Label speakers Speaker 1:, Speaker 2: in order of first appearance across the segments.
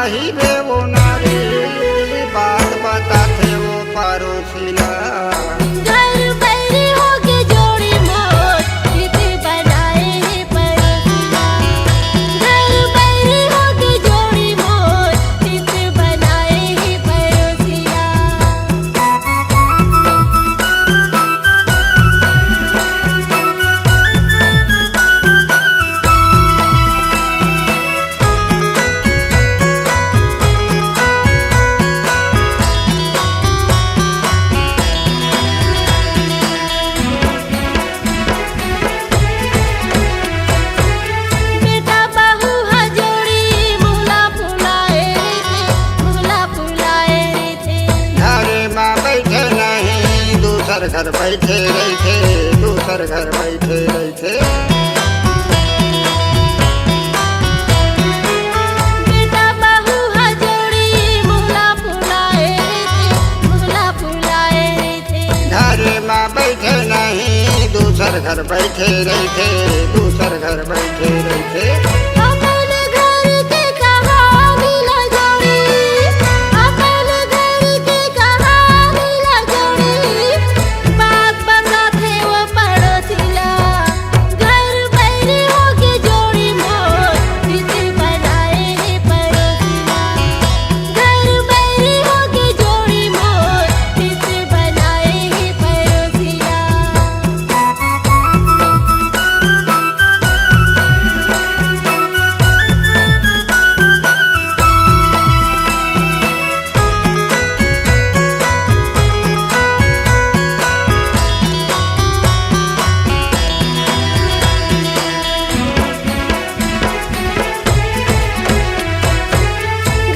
Speaker 1: रही रे वो नारी, बात बताते वो पड़ोसिया।
Speaker 2: घर बैरी होके जोड़ी मोर हित बनाए है पड़ोसिया। घर बैरी होके जोड़ी मोर हित बनाए है पड़ोसिया। बेटा बहू हा जोड़ी मुहला फुलाए थे, मुहला फुलाए थे।
Speaker 1: घरे माँ बैठे नहीं, दूसर घर बैठे रहते, दूसर घर बैठे रहते।
Speaker 2: बेटा बहू हा जोड़ी मुहला फुलाए थे, मुहला फुलाए थे।
Speaker 1: घरे माँ बैठे नहीं, दूसर घर बैठे रहते, दूसर घर बैठे रहते।
Speaker 2: अपन घर के कहानी ला जोड़ी, अपन घर के कहानी ला जोड़ी। बात बताते वो पड़ोसिया। घर बैरी होके जोड़ी मोर हित बनाए है पड़ोसिया। घर बैरी होके जोड़ी मोर हित बनाए है पड़ोसिया।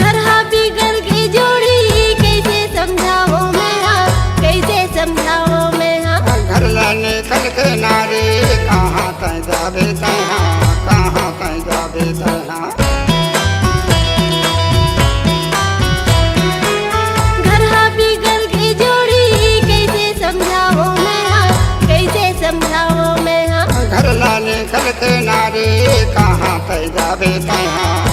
Speaker 2: घर हा बिगड़ के जोड़ी कैसे समझाओ मैं हाँ, कैसे समझाओ मैं हाँ।
Speaker 1: घर लाने कल के नारे, कहाँ तय जाबे तहाँ, कहाँ तय जाबे तहाँ।
Speaker 2: घर हा बिगड़ के जोड़ी कैसे समझाओ मैं हाँ, कैसे समझाओ मैं हाँ।
Speaker 1: घर लाने कल के नारे, कहाँ तय जाबे तहाँ,